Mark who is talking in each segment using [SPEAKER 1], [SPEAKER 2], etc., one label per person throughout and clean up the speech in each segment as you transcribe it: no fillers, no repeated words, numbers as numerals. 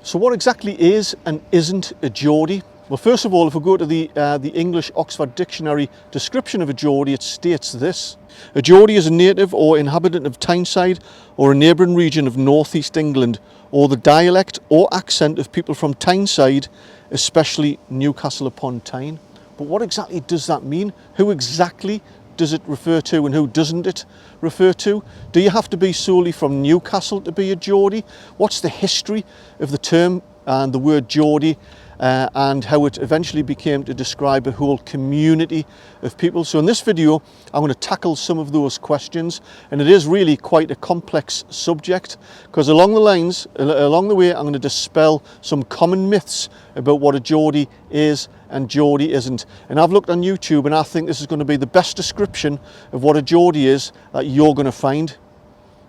[SPEAKER 1] So what exactly is and isn't a Geordie? Well, first of all, if we go to the English Oxford Dictionary description of a Geordie, it states this: a Geordie is a native or inhabitant of Tyneside or a neighbouring region of northeast England, or the dialect or accent of people from Tyneside, especially Newcastle upon Tyne. But what exactly does that mean? Who exactly does it refer to and who doesn't it refer to? Do you have to be solely from Newcastle to be a Geordie? What's the history of the term and the word Geordie and how it eventually became to describe a whole community of people? So in this video I'm going to tackle some of those questions, and it is really quite a complex subject because along the way I'm going to dispel some common myths about what a Geordie is and Geordie isn't. And I've looked on YouTube and I think this is going to be the best description of what a Geordie is that you're going to find.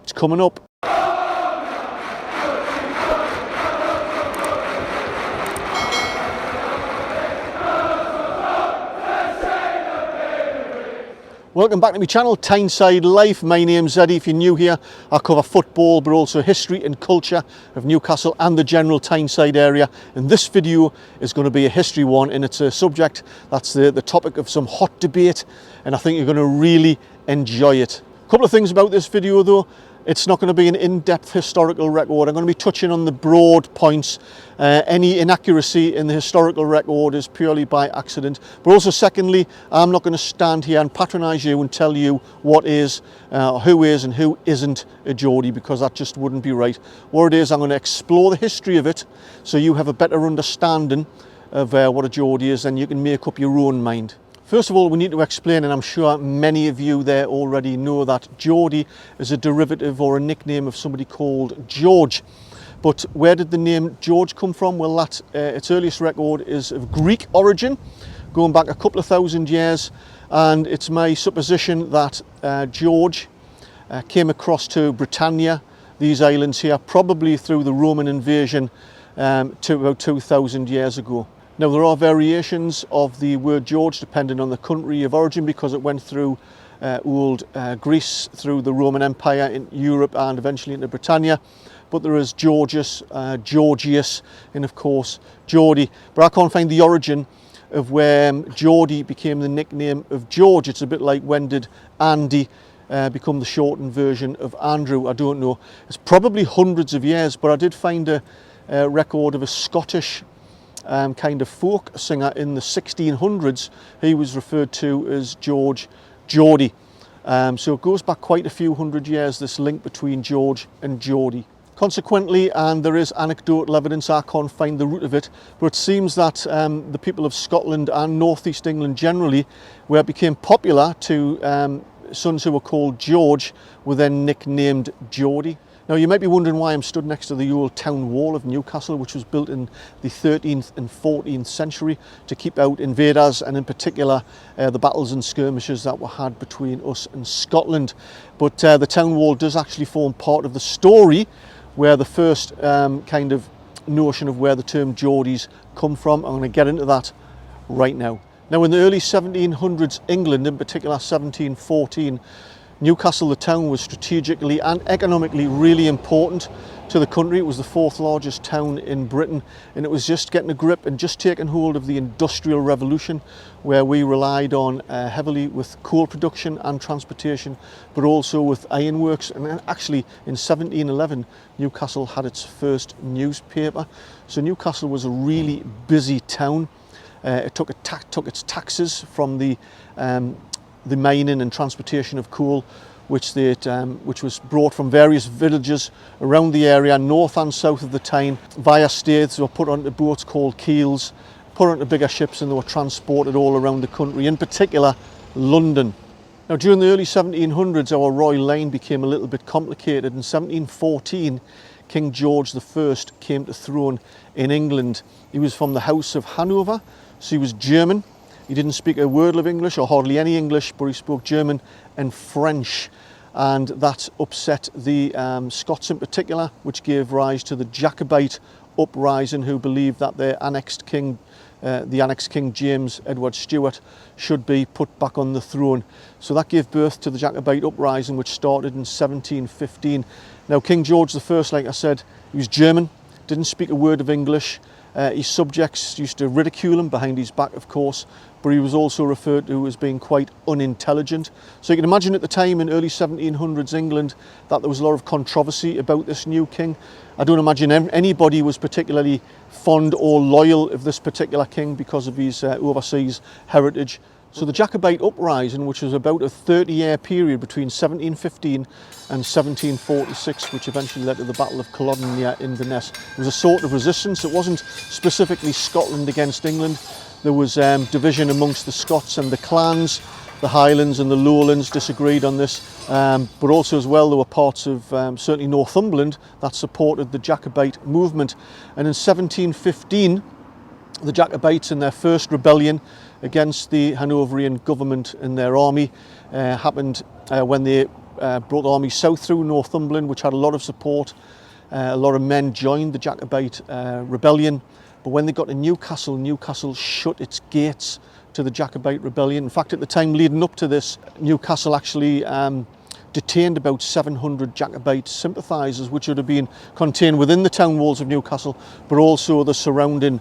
[SPEAKER 1] It's coming up. Welcome back to my channel, Tyneside Life. My name's Eddie. If you're new here, I cover football but also history and culture of Newcastle and the general Tyneside area. And this video is going to be a history one, and it's a subject that's the topic of some hot debate, and I think you're going to really enjoy it. A couple of things about this video though. It's not going to be an in-depth historical record. I'm going to be touching on the broad points. Any inaccuracy in the historical record is purely by accident. But also secondly, I'm not going to stand here and patronise you and tell you what is, who is and who isn't a Geordie, because that just wouldn't be right. What it is, I'm going to explore the history of it so you have a better understanding of what a Geordie is, and you can make up your own mind. First of all, we need to explain, and I'm sure many of you there already know, that Geordie is a derivative or a nickname of somebody called George. But where did the name George come from? Well, its earliest record is of Greek origin, going back a couple of thousand years, and it's my supposition that George came across to Britannia, these islands here, probably through the Roman invasion to about 2,000 years ago. Now, there are variations of the word George depending on the country of origin, because it went through old Greece, through the Roman Empire in Europe and eventually into Britannia. But there is Georgius, Georgius, and of course Geordie. But I can't find the origin of where Geordie became the nickname of George. It's a bit like, when did Andy become the shortened version of Andrew? I don't know. It's probably hundreds of years, but I did find a record of a Scottish kind of folk singer in the 1600s. He was referred to as George Geordie. So it goes back quite a few hundred years, this link between George and Geordie. Consequently, and there is anecdotal evidence, I can't find the root of it, but it seems that the people of Scotland and northeast England generally, where it became popular to sons who were called George, were then nicknamed Geordie. Now, you might be wondering why I'm stood next to the old town wall of Newcastle, which was built in the 13th and 14th century to keep out invaders, and in particular the battles and skirmishes that were had between us and Scotland. But the town wall does actually form part of the story, where the first kind of notion of where the term Geordies come from. I'm going to get into that right now. Now, in the early 1700s England, in particular 1714, Newcastle, the town, was strategically and economically really important to the country. It was the fourth largest town in Britain, and it was just getting a grip and just taking hold of the Industrial Revolution, where we relied on heavily with coal production and transportation, but also with ironworks. And then actually in 1711 Newcastle had its first newspaper. So Newcastle was a really busy town. It took its taxes from the mining and transportation of coal, which was brought from various villages around the area, north and south of the Tyne, via staiths. They were put onto boats called keels, put onto bigger ships, and they were transported all around the country, in particular London. Now, during the early 1700s, our royal line became a little bit complicated. In 1714, King George I came to throne in England. He was from the House of Hanover, so he was German. He didn't speak a word of English, or hardly any English, but he spoke German and French, and that upset the Scots in particular, which gave rise to the Jacobite Uprising, who believed that their annexed king, the annexed King James Edward Stuart, should be put back on the throne. So that gave birth to the Jacobite Uprising, which started in 1715. Now, King George I, like I said, he was German, didn't speak a word of English. His subjects used to ridicule him behind his back, of course, but he was also referred to as being quite unintelligent. So you can imagine at the time in early 1700s England that there was a lot of controversy about this new king. I don't imagine anybody was particularly fond or loyal of this particular king because of his overseas heritage. So the Jacobite Uprising, which was about a 30-year period between 1715 and 1746, which eventually led to the Battle of Culloden near Inverness, was a sort of resistance. It wasn't specifically Scotland against England. There was division amongst the Scots and the clans. The Highlands and the Lowlands disagreed on this, but also as well there were parts of certainly Northumberland that supported the Jacobite movement. And in 1715, the Jacobites, in their first rebellion against the Hanoverian government and their army, happened when they brought the army south through Northumberland, which had a lot of support. A lot of men joined the Jacobite rebellion, but when they got to Newcastle, Newcastle shut its gates to the Jacobite rebellion. In fact, at the time leading up to this, Newcastle actually detained about 700 Jacobite sympathisers, which would have been contained within the town walls of Newcastle, but also the surrounding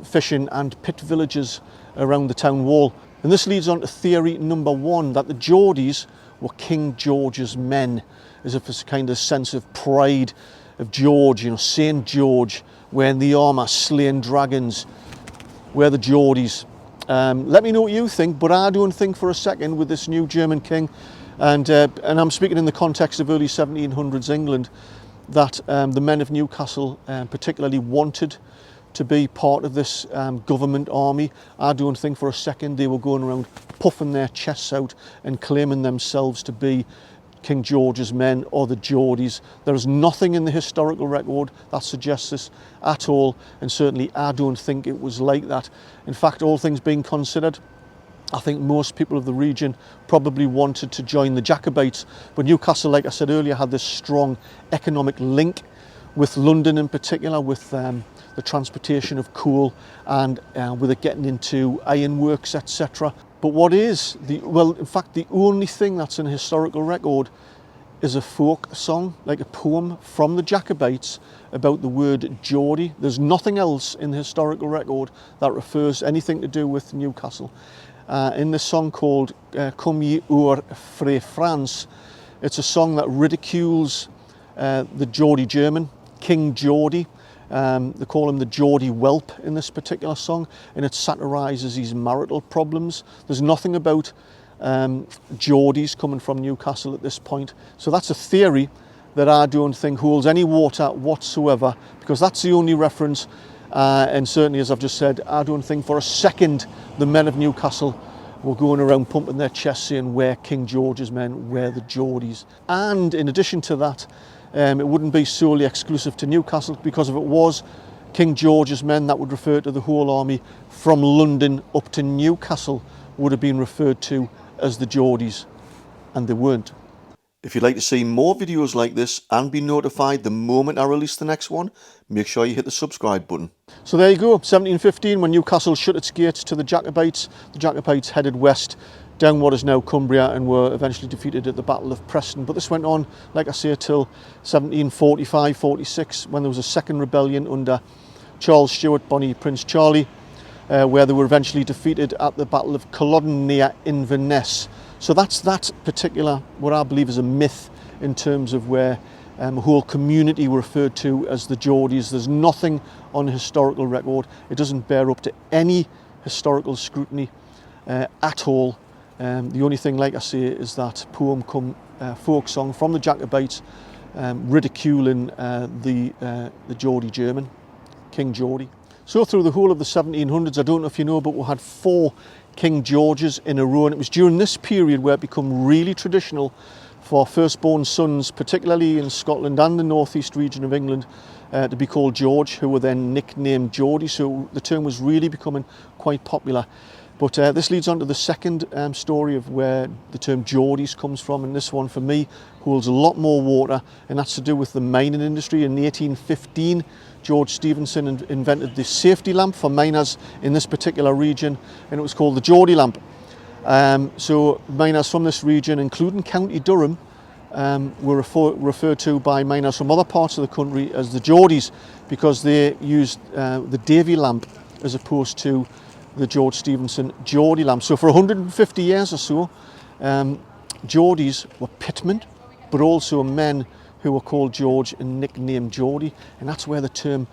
[SPEAKER 1] fishing and pit villages around the town wall. And this leads on to theory number one, that the Geordies were King George's men, as if it's a kind of sense of pride of George, you know, St. George, wearing the armour, slaying dragons. We're the Geordies. Let me know what you think, but I don't think for a second with this new German king, and I'm speaking in the context of early 1700s England, that the men of Newcastle particularly wanted to be part of this government army. I don't think for a second they were going around puffing their chests out and claiming themselves to be King George's men or the Geordies. There is nothing in the historical record that suggests this at all, and certainly I don't think it was like that. In fact, all things being considered, I think most people of the region probably wanted to join the Jacobites, but Newcastle, like I said earlier, had this strong economic link with London in particular, with the transportation of coal and with it getting into ironworks, etc. But what is in fact, the only thing that's in a historical record is a folk song, like a poem from the Jacobites about the word Geordie. There's nothing else in the historical record that refers to anything to do with Newcastle. In this song called Come Ye Oer Frae France, it's a song that ridicules the Geordie German, King Geordie. They call him the Geordie Whelp in this particular song, and it satirises his marital problems. There's nothing about Geordies coming from Newcastle at this point. So that's a theory that I don't think holds any water whatsoever, because that's the only reference. And certainly, as I've just said, I don't think for a second the men of Newcastle were going around pumping their chests saying, we're King George's men, we're the Geordies. And in addition to that, it wouldn't be solely exclusive to Newcastle, because if it was King George's men, that would refer to the whole army from London up to Newcastle would have been referred to as the Geordies, and they weren't. If you'd like to see more videos like this and be notified the moment I release the next one, make sure you hit the subscribe button. So there you go, 1715, when Newcastle shut its gates to the Jacobites headed west down what is now Cumbria and were eventually defeated at the Battle of Preston. But this went on, like I say, till 1745-46, when there was a second rebellion under Charles Stuart, Bonnie Prince Charlie, where they were eventually defeated at the Battle of Culloden near Inverness. So that's that particular, what I believe is a myth in terms of where a whole community were referred to as the Geordies. There's nothing on a historical record. It doesn't bear up to any historical scrutiny at all. The only thing, like I say, is that poem come folk song from the Jacobites ridiculing the Geordie German, King Geordie. So through the whole of the 1700s, I don't know if you know, but we had 4 King Georges in a row, and it was during this period where it became really traditional for firstborn sons, particularly in Scotland and the northeast region of England, to be called George, who were then nicknamed Geordie. So the term was really becoming quite popular. But this leads on to the second story of where the term Geordies comes from, and this one for me holds a lot more water, and that's to do with the mining industry. In 1815, George Stephenson invented the safety lamp for miners in this particular region, and it was called the Geordie Lamp. So miners from this region, including County Durham, were referred to by miners from other parts of the country as the Geordies, because they used the Davy lamp as opposed to the George Stephenson Geordie lamp. So for 150 years or so, Geordies were pitmen, but also men who were called George and nicknamed Geordie, and that's where the term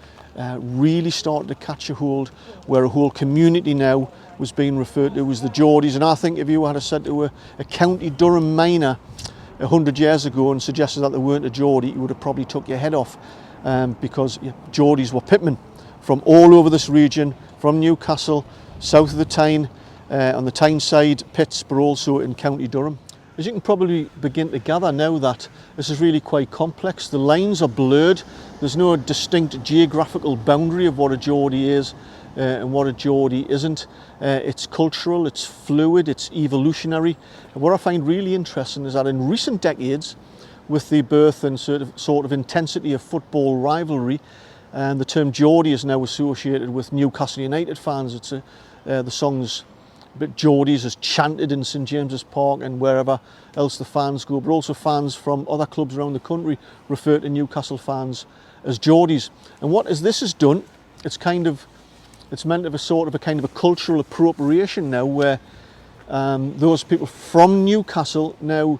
[SPEAKER 1] really started to catch a hold, where a whole community now was being referred to as the Geordies. And I think if you had said to a County Durham miner 100 years ago and suggested that they weren't a Geordie, you would have probably took your head off, because Geordies were pitmen from all over this region, from Newcastle, south of the Tyne, on the Tyneside pits, but also in County Durham. As you can probably begin to gather now, that this is really quite complex. The lines are blurred. There's no distinct geographical boundary of what a Geordie is and what a Geordie isn't. It's cultural, it's fluid, it's evolutionary. And what I find really interesting is that in recent decades, with the birth and sort of intensity of football rivalry, and the term Geordie is now associated with Newcastle United fans. It's the songs, but Geordies is chanted in St James's Park and wherever else the fans go, but also fans from other clubs around the country refer to Newcastle fans as Geordies. And what this has done, it's meant to be a kind of a cultural appropriation now, where those people from Newcastle now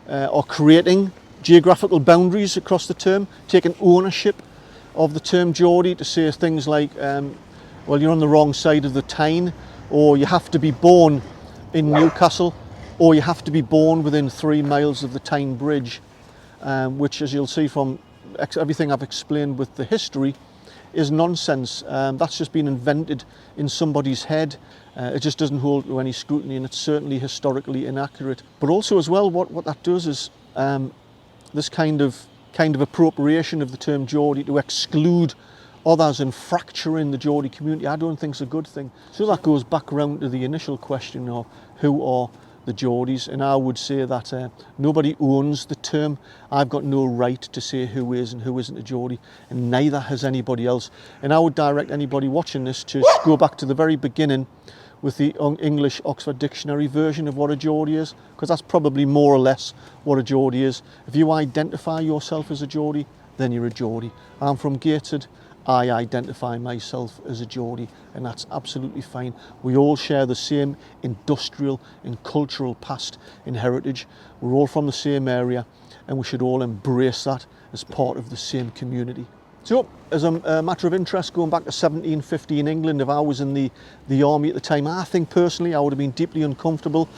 [SPEAKER 1] are creating geographical boundaries across the term, taking ownership of the term Geordie to say things like, well, you're on the wrong side of the Tyne, or you have to be born in Newcastle, or you have to be born within 3 miles of the Tyne Bridge, which, as you'll see from everything I've explained with the history, is nonsense. That's just been invented in somebody's head. It just doesn't hold to any scrutiny, and it's certainly historically inaccurate. But also as well, what that does is this kind of appropriation of the term Geordie to exclude others and fracturing the Geordie community, I don't think is a good thing. So that goes back around to the initial question of who are the Geordies, and I would say that nobody owns the term. I've got no right to say who is and who isn't a Geordie, and neither has anybody else. And I would direct anybody watching this to go back to the very beginning with the English Oxford Dictionary version of what a Geordie is, because that's probably more or less what a Geordie is. If you identify yourself as a Geordie, then you're a Geordie. I'm from Gateshead. I identify myself as a Geordie, and that's absolutely fine. We all share the same industrial and cultural past and heritage. We're all from the same area, and we should all embrace that as part of the same community. So, as a matter of interest, going back to 1750 in England, if I was in the army at the time, I think personally I would have been deeply uncomfortable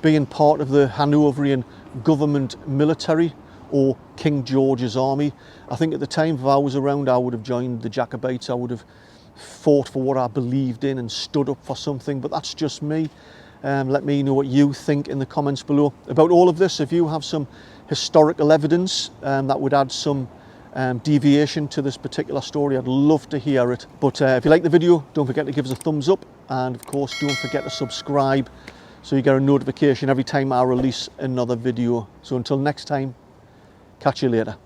[SPEAKER 1] being part of the Hanoverian government military or King George's army. I think at the time, if I was around, I would have joined the Jacobites. I would have fought for what I believed in and stood up for something, but that's just me. Let me know what you think in the comments below about all of this. If you have some historical evidence that would add some deviation to this particular story, I'd love to hear it. But if you like the video, don't forget to give us a thumbs up, and of course don't forget to subscribe so you get a notification every time I release another video. So until next time, catch you later.